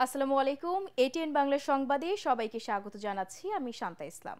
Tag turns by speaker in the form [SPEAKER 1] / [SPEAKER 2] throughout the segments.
[SPEAKER 1] আসসালামু আলাইকুম। এটিএন বাংলা সংবাদে সবাইকে স্বাগত জানাচ্ছি। আমি শান্তা ইসলাম।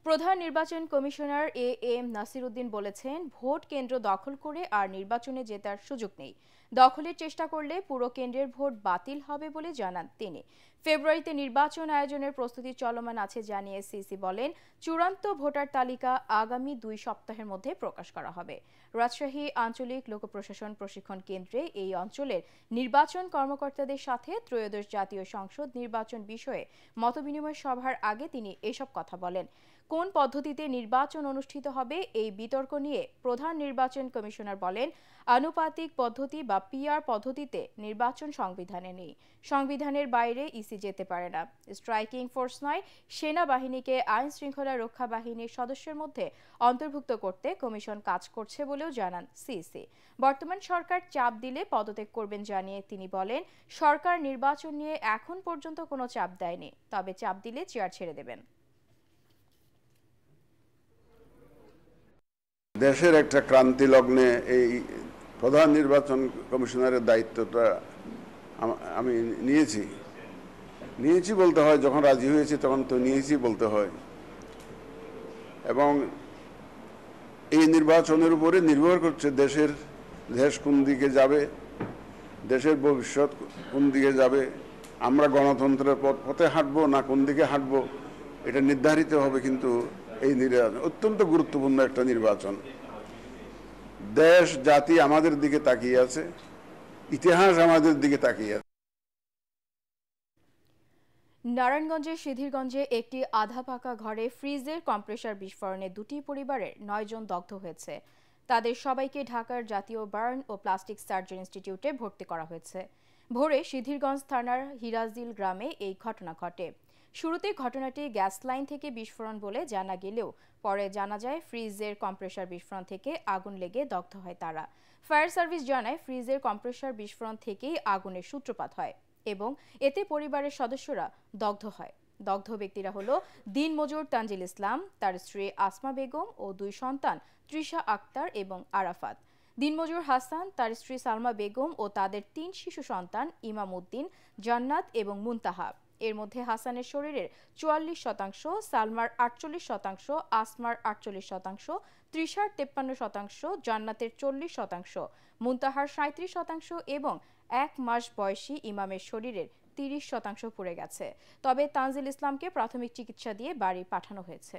[SPEAKER 1] প্রধান নির্বাচন কমিশনার এম নাসির উদ্দিন বলেছেন, ভোট কেন্দ্র দখল করে আর নির্বাচনে জেতার সুযোগ নেই। দখলের চেষ্টা করলে পুরো কেন্দ্রের ভোট বাতিল হবে বলে জানান তিনি। ফেব্রুয়ারিতে নির্বাচন আয়োজনের প্রস্তুতি চলমান আছে জানিয়ে সিসি বলেন, চূড়ান্ত ভোটার তালিকা আগামী 2 সপ্তাহের মধ্যে প্রকাশ করা হবে। রাজশাহী আঞ্চলিক লোক প্রশাসন প্রশিক্ষণ কেন্দ্রে এই অঞ্চলের নির্বাচন কর্মকর্তাদের সাথে ত্রয়োদশ জাতীয় সংসদ নির্বাচন বিষয়ে মতবিনিময় সভার আগে তিনি এসব কথা বলেন। কোন পদ্ধতিতে নির্বাচন অনুষ্ঠিত হবে এই বিতর্ক নিয়ে প্রধান নির্বাচন কমিশনার বলেন, আনুপাতিক পদ্ধতি বা পিআর পদ্ধতিতে নির্বাচন সংবিধানে নেই। সংবিধানের বাইরে ইসি যেতে পারে না। স্ট্রাইকিং ফোর্স নয়, সেনাবাহিনীকে আইন শৃঙ্খলা রক্ষা বাহিনীর সদস্যের মধ্যে অন্তর্ভুক্ত করতে কমিশন কাজ করছে বলেও জানান সিসি। বর্তমান সরকার চাপ দিলে পদত্যাগ করবেন জানিয়ে তিনি বলেন, সরকার নির্বাচন নিয়ে এখন পর্যন্ত কোনো চাপ দেয়নি, তবে চাপ দিলে চেয়ার ছেড়ে দেবেন।
[SPEAKER 2] দেশের একটা ক্রান্তি লগ্নে এই প্রধান নির্বাচন কমিশনারের দায়িত্বটা আমি নিয়েছি বলতে হয়। যখন রাজি হয়েছি তখন তো নিয়েছি বলতে হয়, এবং এই নির্বাচনের উপরে নির্ভর করছে দেশ কোন দিকে যাবে, দেশের ভবিষ্যৎ কোন দিকে যাবে। আমরা গণতন্ত্রের পথে হাঁটবো না কোন দিকে হাঁটবো, এটা নির্ধারিত হবে। কিন্তু এই নির্বাচন অত্যন্ত গুরুত্বপূর্ণ একটা নির্বাচন। দেশ জাতি আমাদের দিকে তাকিয়ে আছে, ইতিহাস আমাদের দিকে তাকিয়ে আছে।
[SPEAKER 1] নারায়ণগঞ্জের সিদ্ধিরগঞ্জে একটি আধা পাকা ঘরে ফ্রিজের কম্প্রেসার বিস্ফোরণে 2টি পরিবারের 9 জন দগ্ধ হয়েছে। তাদের সবাইকে ঢাকার জাতীয় বার্ন ও প্লাস্টিক সার্জারি ইনস্টিটিউটে ভর্তি করা হয়েছে। ভোরে সিদ্ধিরগঞ্জ থানার হিরাজিল গ্রামে এই ঘটনা ঘটে। শুরুতে ঘটনাটি গ্যাস লাইন থেকে বিস্ফোরণ বলে জানা গেলেও পরে জানা যায় ফ্রিজের কম্প্রেসার বিস্ফোরণ থেকে আগুন লেগে দগ্ধ হয় তারা। ফায়ার সার্ভিস জানায়, ফ্রিজের কম্প্রেসার বিস্ফোরণ থেকেই আগুনের সূত্রপাত হয় এবং এতে পরিবারের সদস্যরা দগ্ধ হয়। দগ্ধ ব্যক্তিরা হলো দিনমজুর তানজিল ইসলাম, তার স্ত্রী আসমা বেগম ও 2 সন্তান তৃষা আক্তার এবং আরাফাত। দিনমজুর হাসান, তার স্ত্রী সালমা বেগম ও তাদের 3 শিশু সন্তান ইমাম উদ্দিন, জান্নাত এবং মুনতাহা। এর মধ্যে হাসানের শরীরের 44%, সালমার 48%, আসমার 48%, তৃষার 53%, জান্নাতের 40%, মুনতাহার 37% এবং 1 মাস বয়সী ইমামের শরীরের 30% পুড়ে গেছে। তবে তানজিল ইসলামকে প্রাথমিক চিকিৎসা দিয়ে বাড়ি পাঠানো হয়েছে।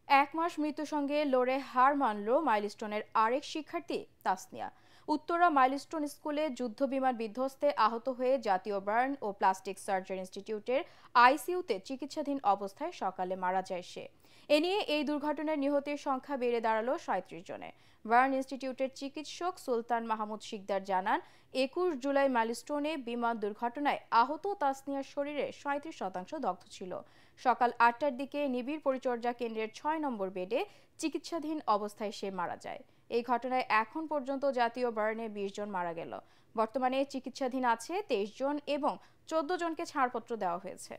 [SPEAKER 1] 1 মাস মৃত্যুর সঙ্গে লড়ে হার মানল মাইলস্টোনের আরেক শিক্ষার্থী তাসনিয়া। উত্তরা মাইলস্টোন স্কুলে যুদ্ধবিমান বিধ্বস্তে আহত হয়ে জাতীয় বার্ন ও প্লাস্টিক সার্জারি ইনস্টিটিউটের আইসিইউতে চিকিৎসাধীন অবস্থায় সকালে মারা যায় সে। এ নিয়ে এই দুর্ঘটনায় নিহতের সংখ্যা বেড়ে দাঁড়ালো 37 জনে। বার্ন ইনস্টিটিউটের চিকিৎসক সুলতান মাহমুদ শিকদার জানান, 21 জুলাই মাইলস্টোনে বিমান দুর্ঘটনায় আহত তাসনিয়ার শরীরে 37% দগ্ধ ছিল। সকাল 8টার দিকে নিবিড় পরিচর্যা কেন্দ্রের 6 নম্বর বেডে চিকিৎসাধীন অবস্থায় সে মারা যায়। এই ঘটনায় এখন পর্যন্ত জাতীয় বার্নে 20 জন মারা গেল। বর্তমানে চিকিৎসাধীন আছে 23 জন এবং 14 জনকে ছাড়পত্র দেওয়া হয়েছে।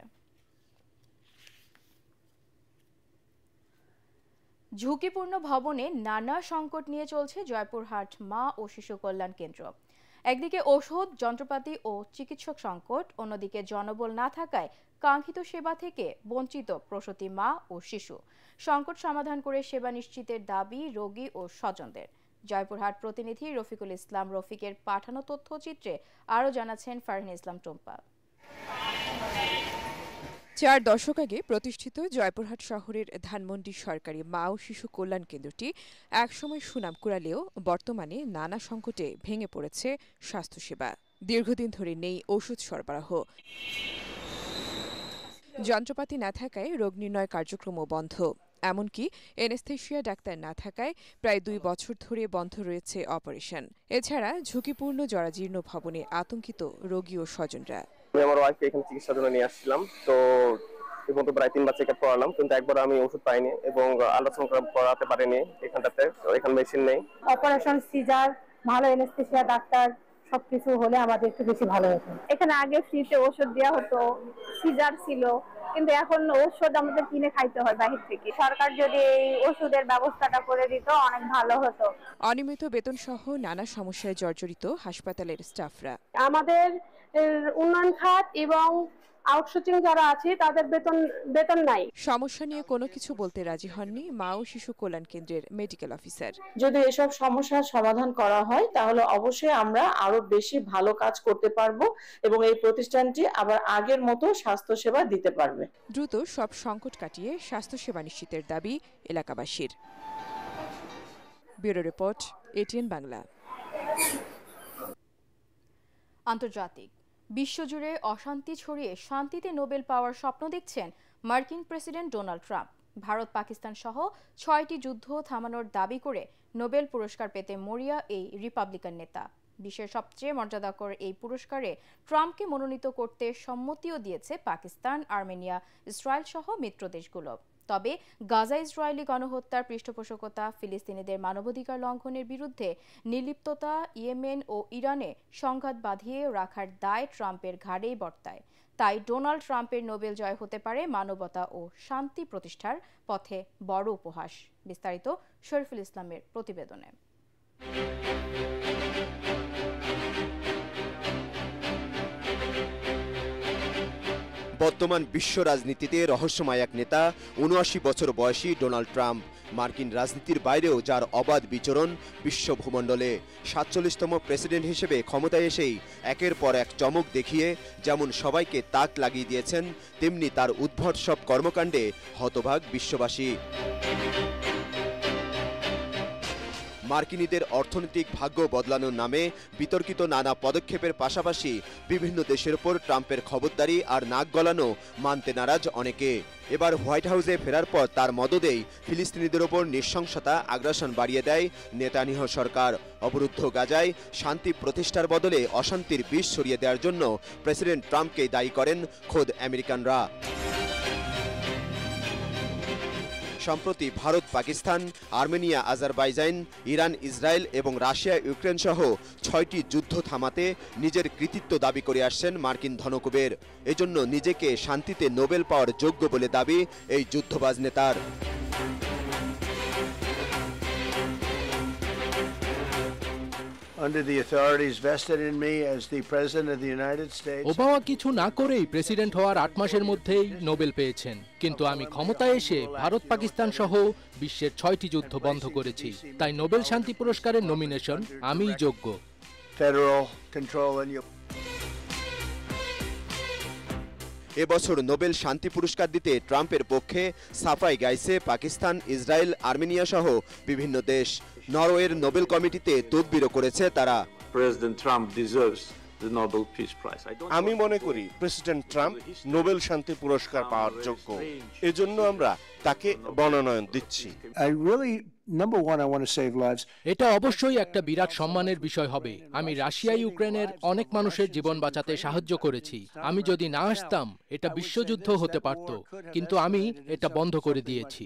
[SPEAKER 1] ঝুঁকিপূর্ণ ভবনে নানা সংকট নিয়ে চলছে জয়পুরহাট মা ও শিশু কল্যাণ কেন্দ্র। একদিকে ওষুধ, যন্ত্রপাতি ও চিকিৎসক সংকট, অন্যদিকে জনবল না থাকায় কাঙ্ক্ষিত সেবা থেকে বঞ্চিত প্রসূতি মা ও শিশু। সংকট সমাধান করে সেবা নিশ্চিতের দাবি রোগী ও স্বজনদের। জয়পুরহাট প্রতিনিধি রফিকুল ইসলাম রফিকের পাঠানো তথ্যচিত্রে আরও জানাচ্ছেন ফারহিন ইসলাম টুম্পা।
[SPEAKER 3] 4 দশক আগে প্রতিষ্ঠিত জয়পুরহাট শহরের ধানমন্ডি সরকারি মা ও শিশু কল্যাণ কেন্দ্রটি একসময় সুনাম কুড়ালেও বর্তমানে নানা সংকটে ভেঙে পড়েছে স্বাস্থ্যসেবা। দীর্ঘদিন ধরে নেই ওষুধ সরবরাহ, যন্ত্রপাতি না থাকায় রোগ নির্ণয় কার্যক্রমও বন্ধ, এমনকি এনেস্থেশিয়া ডাক্তার না থাকায় প্রায় 2 বছর ধরে বন্ধ রয়েছে অপারেশন। এছাড়া ঝুঁকিপূর্ণ জরাজীর্ণ ভবনে আতঙ্কিত রোগী ও স্বজনরা।
[SPEAKER 4] আমি আমার ওয়াইফকে এখানে চিকিৎসার জন্য নিয়ে আসছিলাম, তো এই মতো প্রায় 3 বার চেক আপ করালাম, কিন্তু একবার আমি ওষুধ পাইনি এবং আল্ট্রাসাউন্ড করাতে পারিনি এখানটাতে। এখানে মেশিন নেই।
[SPEAKER 5] অপারেশন, সিজার, ভালো এনেস্থেশিয়া ডাক্তার সবকিছু হলে আমাদের একটু বেশি ভালো হতো।
[SPEAKER 6] এখানে আগে ফ্রিতে ওষুধ দেওয়া হতো, সিজার ছিল,
[SPEAKER 5] কিন্তু এখন ওষুধ আমাদের কিনে খাইতে হয় বাইরে থেকে। সরকার যদি এই ওষুধের ব্যবস্থাটা করে দিত অনেক ভালো হতো।
[SPEAKER 3] অনিয়মিত বেতন সহ নানা সমস্যায় জর্জরিত হাসপাতালের স্টাফরা।
[SPEAKER 5] আমাদের উন্নয়ন খাত এবং আউটসোর্সিং যারা আছে তাদের বেতন নাই।
[SPEAKER 3] সমস্যা নিয়ে কোনো কিছু বলতে রাজি হননি মা ও শিশু কল্যাণ কেন্দ্রের মেডিকেল অফিসার।
[SPEAKER 6] যদি এসব সমস্যার সমাধান করা হয় তাহলে অবশ্যই আমরা আরো বেশি ভালো কাজ করতে পারবো এবং এই প্রতিষ্ঠানটি আবার আগের মতো স্বাস্থ্যসেবা দিতে পারবে।
[SPEAKER 3] দ্রুত সব সংকট কাটিয়ে স্বাস্থ্যসেবা নিশ্চিতের দাবি এলাকাবাসীর। Bureau report, ATN Bangla.
[SPEAKER 1] আন্তর্জাতিক বিশ্বজুড়ে অশান্তি ছড়িয়ে শান্তিতে নোবেল পাওয়ার স্বপ্ন দেখছেন মার্কিন president Donald Trump. Bharat Pakistan সহ 6টি যুদ্ধ থামানোর দাবি করে নোবেল পুরস্কার পেতে মরিয়া এই রিপাবলিকান নেতা। বিশ্বের সবচেয়ে মর্যাদাকর এই পুরস্কারে ট্রাম্পকে মনোনীত করতে সম্মতিও দিয়েছে পাকিস্তান, আর্মেনিয়া, ইসরায়েল সহ মিত্র দেশগুলো। তবে গাজা ইসরায়েলি গণহত্যার পৃষ্ঠপোষকতা, ফিলিস্তিনিদের মানবাধিকার লঙ্ঘনের বিরুদ্ধে নির্লিপ্ততা, ইয়েমেন ও ইরানে সংঘাত বাঁধিয়ে রাখার দায় ট্রাম্পের ঘাড়েই বর্তায়। তাই ডোনাল্ড ট্রাম্পের নোবেল জয় হতে পারে মানবতা ও শান্তি প্রতিষ্ঠার পথে বড় উপহাস। বিস্তারিত শরীফুল ইসলামের প্রতিবেদনে।
[SPEAKER 7] বর্তমান বিশ্ব রাজনীতিতে রহস্যময় এক নেতা ৭৯ বছর বয়সী ডোনাল্ড ট্রাম্প। মার্কিন রাজনীতির বাইরেও যার অবাধ বিচরণ বিশ্ব ভূমণ্ডলে। ৪৭তম প্রেসিডেন্ট হিসেবে ক্ষমতায় এসেই একের পর এক চমক দেখিয়ে যেমন সবাইকে তাক লাগিয়ে দিয়েছেন, তেমনি তার উদ্ভট সব কর্মকাণ্ডে হতভাগ বিশ্ববাসী। মার্কিনীদের অর্থনৈতিক ভাগ্য বদলানোর নামে বিতর্কিত নানা পদক্ষেপের পাশাপাশি বিভিন্ন দেশের ওপর ট্রাম্পের খবরদারি আর নাক গলানো মানতে নারাজ অনেকে। এবার হোয়াইট হাউসে ফেরার পর তার মদদেই ফিলিস্তিনিদের ওপর নৃশংসতা, আগ্রাসন বাড়িয়ে দেয় নেতানিয়াহু সরকার। অবরুদ্ধ গাজায় শান্তি প্রতিষ্ঠার বদলে অশান্তির বিষ ছড়িয়ে দেওয়ার জন্য প্রেসিডেন্ট ট্রাম্পকেই দায়ী করেন খোদ আমেরিকানরা। সম্প্রতি Bharat, Pakistan, Armenia, Azerbaijan, Iran, Israel এবং রাশিয়া, ইউক্রেন সহ 6টি যুদ্ধ থামাতে নিজের কৃতিত্ব দাবি করে আসছেন মার্কিন ধনকুবের। এজন্য নিজেকে শান্তিতে নোবেল পাওয়ার যোগ্য বলে দাবি এই যুদ্ধবাজ নেতার।
[SPEAKER 8] ওবামা কিছু না করেই প্রেসিডেন্ট হওয়ার 8 মাসের মধ্যেই নোবেল পেয়েছেন, কিন্তু আমি ক্ষমতায় এসে ভারত, পাকিস্তান সহ বিশ্বের 6টি যুদ্ধ বন্ধ করেছি। তাই নোবেল শান্তি পুরস্কারের নমিনেশন আমিই যোগ্য।
[SPEAKER 7] এবছর নোবেল শান্তি পুরস্কার দিতে ট্রাম্পের পক্ষে সাফাই গাইছে পাকিস্তান, ইসরায়েল, আর্মেনিয়া সহ বিভিন্ন দেশ। নরওয়ের নোবেল কমিটিতে তদবিরও করেছে তারা।
[SPEAKER 9] আমি মনে করি প্রেসিডেন্ট ট্রাম্প নোবেল শান্তি পুরস্কার পাওয়ার যোগ্য। এজন্য আমরা তাকে মনোনয়ন দিচ্ছি।
[SPEAKER 8] এটা অবশ্যই একটা বিরাট সম্মানের বিষয় হবে। আমি রাশিয়া, ইউক্রেনের অনেক মানুষের জীবন বাঁচাতে সাহায্য করেছি। আমি যদি না আসতাম এটা বিশ্বযুদ্ধ হতে পারত, কিন্তু আমি এটা বন্ধ করে দিয়েছি।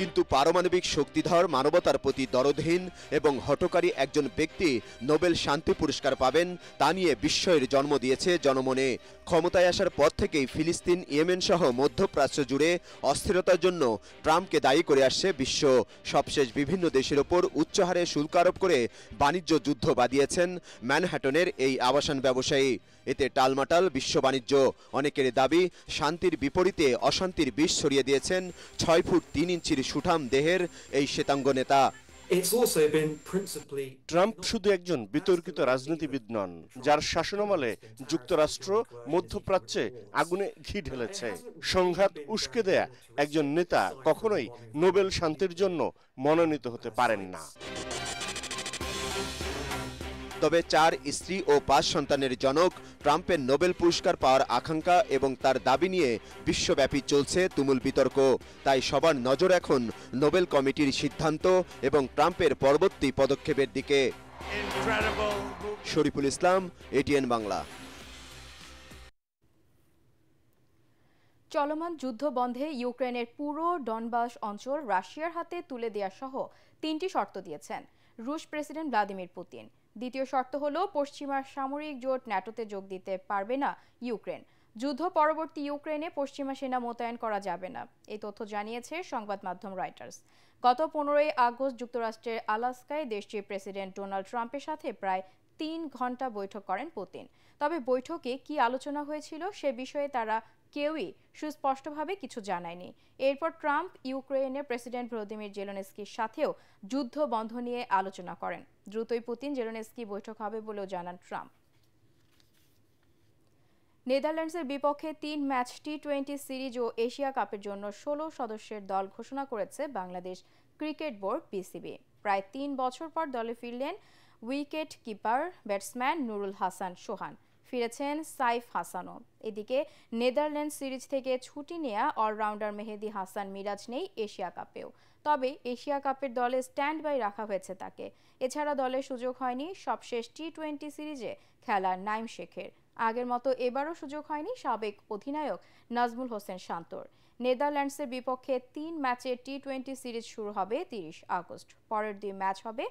[SPEAKER 7] কিন্তু পারমাণবিক শক্তিধর, মানবতার প্রতি দরদহীন এবং হঠকারী একজন ব্যক্তি নোবেল শান্তি পুরস্কার পাবেন তা নিয়ে বিস্ময়ের জন্ম দিয়েছে জনমনে। ক্ষমতায় আসার পর থেকেই ফিলিস্তিন, ইয়েমেন সহ মধ্যপ্রাচ্য জুড়ে অস্থিরতার জন্য ট্রাম্পকে দায়ী করে আসছে বিশ্ব। সবশেষ বিভিন্ন দেশের ওপর উচ্চহারে শুল্ক আরোপ করে বাণিজ্য যুদ্ধ বাঁধিয়েছেন ম্যানহাটনের এই আবাসন ব্যবসায়ী। এতে টালমাটাল বিশ্ব বাণিজ্য। অনেকের দাবি শান্তির বিপরীতে অশান্তির বিষ ছড়িয়ে দিয়েছেন 6 ফুট 3 ইঞ্চির সুঠাম দেহের এই শ্বেতাঙ্গ নেতা।
[SPEAKER 9] ট্রাম্প শুধু একজন বিতর্কিত রাজনীতিবিদ নন, যার শাসনামলে যুক্তরাষ্ট্র মধ্যপ্রাচ্যে আগুনে ঘি ঢেলেছে। সংঘাত উস্কে দেয়া একজন নেতা কখনোই নোবেল শান্তির জন্য মনোনীত হতে পারেন না।
[SPEAKER 7] তবে 4 স্ত্রী ও 5 সন্তানের জনক ট্রাম্পের নোবেল পুরস্কার পাওয়ার আকাঙ্ক্ষা এবং তার দাবি নিয়ে বিশ্বব্যাপী চলছে তুমুল বিতর্ক। তাই সবার নজর এখন নোবেল কমিটির সিদ্ধান্ত এবং ট্রাম্পের পরবর্তী পদক্ষেপের দিকে। শরীফুল ইসলাম, এটিএন বাংলা।
[SPEAKER 1] চলমান যুদ্ধ বন্ধে ইউক্রেনের পুরো ডনবাস অঞ্চল রাশিয়ার হাতে তুলে দেওয়া সহ 3টি শর্ত দিয়েছেন রুশ প্রেসিডেন্ট ভ্লাদিমির পুতিন। দ্বিতীয় শর্ত হলো পশ্চিমা সামরিক জোট ন্যাটোতে যোগ দিতে পারবে না ইউক্রেন। যুদ্ধ পরবর্তী ইউক্রেনে পশ্চিমা সেনা মোতায়েন করা যাবে না, এই তথ্য জানিয়েছে সংবাদ মাধ্যম রয়টার্স। গত 15 আগস্ট যুক্তরাষ্ট্রের আলাস্কায় দেশটির প্রেসিডেন্ট ডোনাল্ড ট্রাম্পের সাথে প্রায় 3 ঘন্টা বৈঠক করেন পুতিন। তবে বৈঠকে কি আলোচনা হয়েছিল সে বিষয়ে তারা কেউই সুস্পষ্টভাবে কিছু জানায়নি। এরপর ট্রাম্প ইউক্রেনের প্রেসিডেন্ট ভলোদিমির জেলেনস্কির সাথেও যুদ্ধ বন্ধ নিয়ে আলোচনা করেন। দ্রুতই পুতিন জেলেনস্কি বৈঠক হবে বলেও জানান ট্রাম্প। নেদারল্যান্ডসের বিপক্ষে 3 ম্যাচ টি-20 সিরিজ ও এশিয়া কাপের জন্য 16 সদস্যের দল ঘোষণা করেছে বাংলাদেশ ক্রিকেট বোর্ড বিসিবি। প্রায় 3 বছর পর দলে ফিরলেন wicket keeper batsman Nurul Hasan Sohan, ফিরেছেন সাইফ হাসানও। এদিকে নেদারল্যান্ডস সিরিজ থেকে ছুটি নেওয়া অলরাউন্ডার মেহেদী হাসান মিরাজ নেই এশিয়া কাপেও, তবে এশিয়া কাপের দলে স্ট্যান্ড বাই রাখা হয়েছে তাকে। এছাড়া দলে সুযোগ হয়নি সবশেষ টি-20 সিরিজে খেলা নাইম শেখের। আগের মতো এবারও সুযোগ হয়নি সাবেক অধিনায়ক নাজমুল হোসেন শান্তর। নেদারল্যান্ডসের বিপক্ষে 3 ম্যাচের টি-20 সিরিজ শুরু হবে 30 আগস্ট। পরের 2 ম্যাচ হবে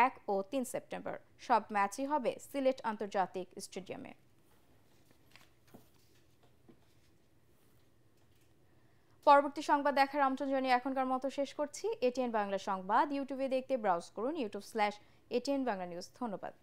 [SPEAKER 1] 1 ও 3 সেপ্টেম্বর। সব ম্যাচই হবে সিলেট আন্তর্জাতিক স্টেডিয়ামে। পরবর্তী সংবাদ দেখার আমন্ত্রণ জানিয়ে এখনকার মতো শেষ করছি। এটিএন বাংলা সংবাদ ইউটিউবে দেখতে ব্রাউজ করুন youtube/ATN Bangla News। ধন্যবাদ।